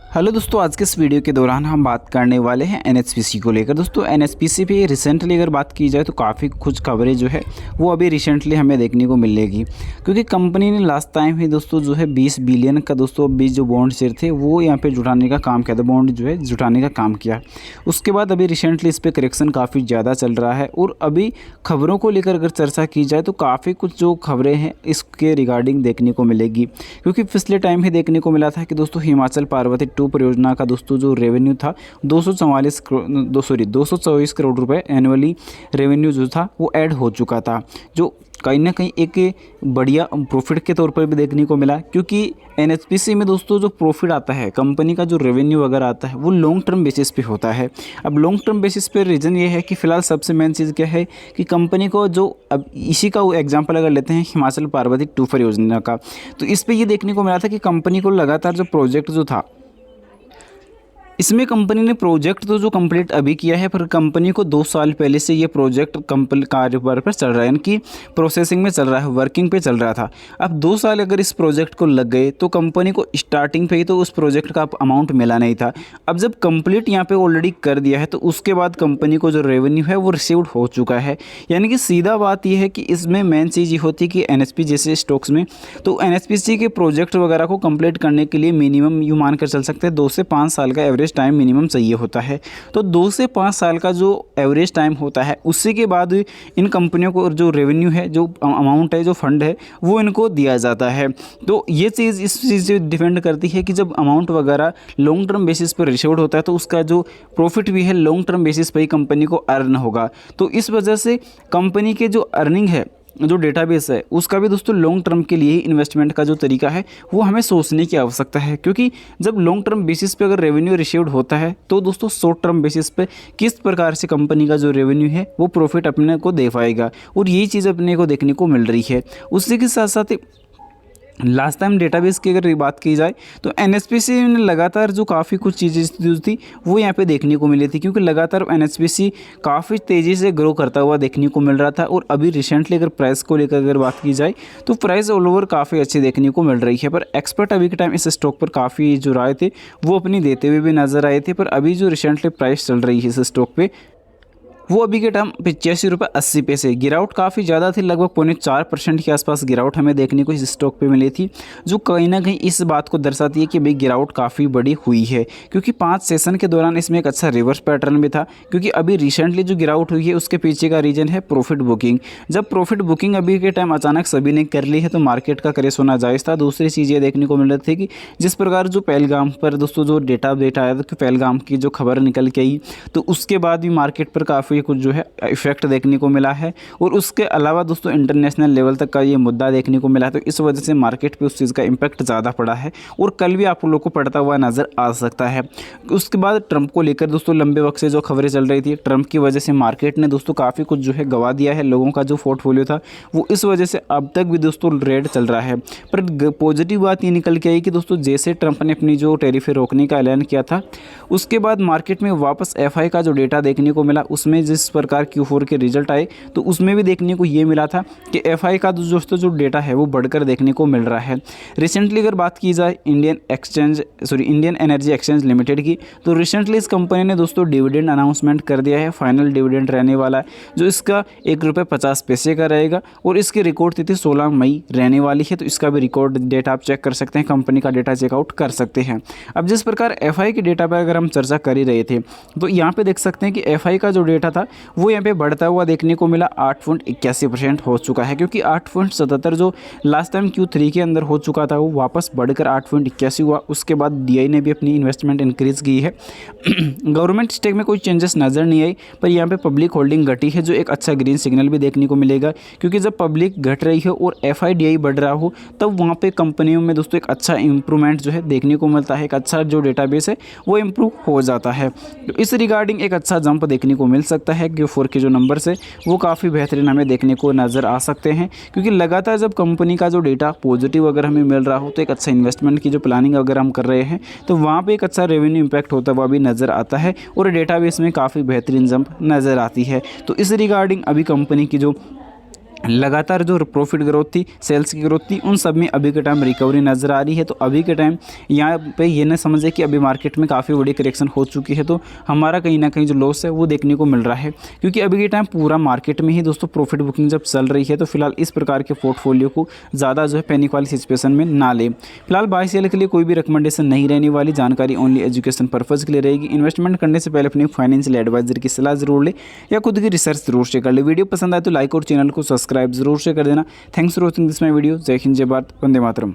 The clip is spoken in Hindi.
हेलो दोस्तों, आज के इस वीडियो के दौरान हम बात करने वाले हैं एनएचपीसी को लेकर। दोस्तों एनएचपीसी पे रिसेंटली अगर बात की जाए तो काफ़ी कुछ खबरें जो है वो अभी रिसेंटली हमें देखने को मिलेगी, क्योंकि कंपनी ने लास्ट टाइम ही दोस्तों जो है 20 बिलियन का दोस्तों 20 जो बॉन्ड शेयर थे वो यहाँ पे जुटाने का काम किया था, बॉन्ड जो है जुटाने का काम किया। उसके बाद अभी रिसेंटली इस पर करेक्शन काफ़ी ज़्यादा चल रहा है और अभी खबरों को लेकर अगर चर्चा की जाए तो काफ़ी कुछ जो खबरें हैं इसके रिगार्डिंग देखने को मिलेगी, क्योंकि पिछले टाइम ही देखने को मिला था कि दोस्तों हिमाचल पार्वती 2 परियोजना का दोस्तों जो रेवेन्यू था 224 करोड़ रुपए एनुअली रेवेन्यू जो था वो ऐड हो चुका था, जो कहीं ना कहीं एक बढ़िया प्रॉफिट के तौर पर भी देखने को मिला। क्योंकि एनएचपीसी में दोस्तों जो प्रॉफिट आता है, कंपनी का जो रेवेन्यू वगैरह आता है वो लॉन्ग टर्म बेसिस पे होता है। अब लॉन्ग टर्म बेसिस पे रीज़न ये है कि फ़िलहाल सबसे मेन चीज़ क्या है कि कंपनी को जो, अब इसी का एग्जांपल अगर लेते हैं हिमाचल पार्वती 2 परियोजना का, तो इस पर ये देखने को मिला था कि कंपनी को लगातार जो प्रोजेक्ट जो था इसमें कंपनी ने प्रोजेक्ट तो जो कंप्लीट अभी किया है, पर कंपनी को 2 साल पहले से ये प्रोजेक्ट कारोबार पर चल रहा है, यानी कि प्रोसेसिंग में चल रहा है, वर्किंग पे चल रहा था। अब 2 साल अगर इस प्रोजेक्ट को लग गए तो कंपनी को स्टार्टिंग पे ही तो उस प्रोजेक्ट का अमाउंट मिला नहीं था। अब जब कंप्लीट यहाँ पे ऑलरेडी कर दिया है तो उसके बाद कंपनी को जो रेवेन्यू है वो रिसीव्ड हो चुका है। यानी कि सीधा बात यह है कि इसमें मेन चीज़ ये होती है कि एनएचपी जैसे स्टॉक्स में तो एनएचपीसी के प्रोजेक्ट वगैरह को कंप्लीट करने के लिए मिनिमम यू मान कर चल सकते हैं 2 से 5 साल का एवरेज टाइम मिनिमम चाहिए होता है। तो 2 से 5 साल का जो एवरेज टाइम होता है उसी के बाद इन कंपनियों को जो रेवेन्यू है, जो अमाउंट है, जो फंड है वो इनको दिया जाता है। तो ये चीज़ इस चीज़ से डिपेंड करती है कि जब अमाउंट वगैरह लॉन्ग टर्म बेसिस पर रिसीव्ड होता है तो उसका जो प्रॉफिट भी है लॉन्ग टर्म बेसिस पर ही कंपनी को अर्न होगा। तो इस वजह से कंपनी के जो अर्निंग है, जो डेटाबेस है, उसका भी दोस्तों लॉन्ग टर्म के लिए ही इन्वेस्टमेंट का जो तरीका है वो हमें सोचने की आवश्यकता है। क्योंकि जब लॉन्ग टर्म बेसिस पे अगर रेवेन्यू रिसीव्ड होता है तो दोस्तों शॉर्ट टर्म बेसिस पे किस प्रकार से कंपनी का जो रेवेन्यू है वो प्रॉफिट अपने को दे पाएगा, और यही चीज़ अपने को देखने को मिल रही है। उसी के साथ साथ लास्ट टाइम डेटाबेस की अगर बात की जाए तो एनएचपीसी ने लगातार जो काफ़ी कुछ चीज़ें थी वो यहाँ पे देखने को मिली थी, क्योंकि लगातार एनएचपीसी काफ़ी तेज़ी से ग्रो करता हुआ देखने को मिल रहा था। और अभी रिसेंटली अगर प्राइस को लेकर अगर बात की जाए तो प्राइस ऑल ओवर काफ़ी अच्छी देखने को मिल रही है। पर एक्सपर्ट अभी के टाइम इस स्टॉक पर काफ़ी जो राय थे वो अपनी देते हुए भी नजर आए थे। पर अभी जो रिसेंटली प्राइस चल रही है इस स्टॉक पर वो अभी के टाइम 85.80 गिरावट काफ़ी ज़्यादा थी, लगभग 0.4% के आसपास गिरावट हमें देखने को इस स्टॉक पे मिली थी, जो कहीं ना कहीं इस बात को दर्शाती है कि भाई गिरावट काफ़ी बड़ी हुई है। क्योंकि 5 सेशन के दौरान इसमें एक अच्छा रिवर्स पैटर्न भी था, क्योंकि अभी रिसेंटली जो गिरावट हुई है उसके पीछे का रीज़न है प्रॉफिट बुकिंग। जब प्रॉफिट बुकिंग अभी के टाइम अचानक सभी ने कर ली है तो मार्केट का क्रेश होना जायज़ था। दूसरी चीज़ ये देखने को मिल रही थी कि जिस प्रकार जो पहलगाम पर दोस्तों जो डेटा आया था कि पहलगाम की जो खबर निकल के आई, तो उसके बाद भी मार्केट पर काफ़ी कुछ जो है इफेक्ट देखने को मिला है। और उसके अलावा दोस्तों इंटरनेशनल लेवल तक का ये मुद्दा देखने को मिला, तो इस वजह से मार्केट पे उस चीज़ का इम्पैक्ट ज़्यादा पड़ा है और कल भी आप लोगों को पड़ता हुआ नज़र आ सकता है। उसके बाद ट्रंप को लेकर दोस्तों लंबे वक्त से जो खबरें चल रही थी, ट्रंप की वजह से मार्केट ने दोस्तों काफ़ी कुछ जो है गवा दिया है, लोगों का जो पोर्टफोलियो था वो इस वजह से अब तक भी दोस्तों रेड चल रहा है। पर पॉजिटिव बात ये निकल के आई कि दोस्तों जैसे ट्रंप ने अपनी जो टैरिफें रोकने का ऐलान किया था उसके बाद मार्केट में वापस एफआई का जो डेटा देखने को मिला, उसमें जिस प्रकार Q4 के रिजल्ट आए तो उसमें भी देखने को ये मिला था कि एफआई का दोस्तों जो डेटा है वो बढ़कर देखने को मिल रहा है। रिसेंटली अगर बात की जाए इंडियन एनर्जी एक्सचेंज लिमिटेड की, तो रिसेंटली इस कंपनी ने दोस्तों डिविडेंड अनाउंसमेंट कर दिया है। फाइनल डिविडेंड रहने वाला है जो इसका ₹1.50 का रहेगा और इसकी रिकॉर्ड तिथि 16 मई रहने वाली है। तो इसका भी रिकॉर्ड डेटा आप चेक कर सकते हैं, कंपनी का डेटा चेकआउट कर सकते हैं। अब जिस प्रकार एफआई के डेटा पर अगर हम चर्चा कर ही रहे थे तो यहाँ पे देख सकते हैं कि एफआई का जो डेटा था वो यहाँ पे बढ़ता हुआ देखने को मिला, 8.81% हो चुका है। क्योंकि 8.77 जो लास्ट टाइम Q3 के अंदर हो चुका था वो वापस बढ़कर 8.81 हुआ। उसके बाद डीआई ने भी अपनी इन्वेस्टमेंट इंक्रीज़ की है। गवर्नमेंट स्टेक में कोई चेंजेस नज़र नहीं आई, पर यहाँ पे पब्लिक होल्डिंग घटी है, जो एक अच्छा ग्रीन सिग्नल भी देखने को मिलेगा। क्योंकि जब पब्लिक घट रही है और FIDI बढ़ रहा हो तब वहाँ पे कंपनियों में दोस्तों एक अच्छा इंप्रूवमेंट जो है देखने को मिलता है, एक अच्छा जो डेटाबेस है वो इम्प्रूव हो जाता है। तो इस रिगार्डिंग एक अच्छा जंप देखने को मिल सकता है। Q4 के जो नंबर है वो काफ़ी बेहतरीन हमें देखने को नज़र आ सकते हैं। क्योंकि लगातार जब कंपनी का जो डेटा पॉजिटिव अगर हमें मिल रहा हो तो एक अच्छा इन्वेस्टमेंट की जो प्लानिंग अगर हम कर रहे हैं तो वहाँ पे एक अच्छा रेवेन्यू इम्पैक्ट होता हुआ भी नज़र आता है और डेटाबेस में काफ़ी बेहतरीन जंप नज़र आती है। तो इस रिगार्डिंग अभी कंपनी की जो लगातार जो प्रॉफिट ग्रोथ थी, सेल्स की ग्रोथ थी, उन सब में अभी के टाइम रिकवरी नज़र आ रही है। तो अभी के टाइम यहाँ पे ये ना समझे कि अभी मार्केट में काफ़ी बड़ी करेक्शन हो चुकी है, तो हमारा कहीं ना कहीं जो लॉस है वो देखने को मिल रहा है, क्योंकि अभी के टाइम पूरा मार्केट में ही दोस्तों प्रॉफिट बुकिंग जब चल रही है। तो फिलहाल इस प्रकार के पोर्टफोलियो को ज़्यादा जो है पैनिक वाली सिचुएशन में ना ले। फिलहाल बाय सेल के लिए कोई भी रिकमेंडेशन नहीं रहने वाली, जानकारी ओनली एजुकेशन पर्पज़ के लिए रहेगी। इन्वेस्टमेंट करने से पहले अपने फाइनेंशियल एडवाइजर की सलाह जरूर ले या खुद की रिसर्च जरूर से कर ले। वीडियो पसंद आए तो लाइक और चैनल को सब्सक्राइब जरूर से कर देना। Thanks for watching this my video. जय हिंद, जय भारत, वंदे मातरम।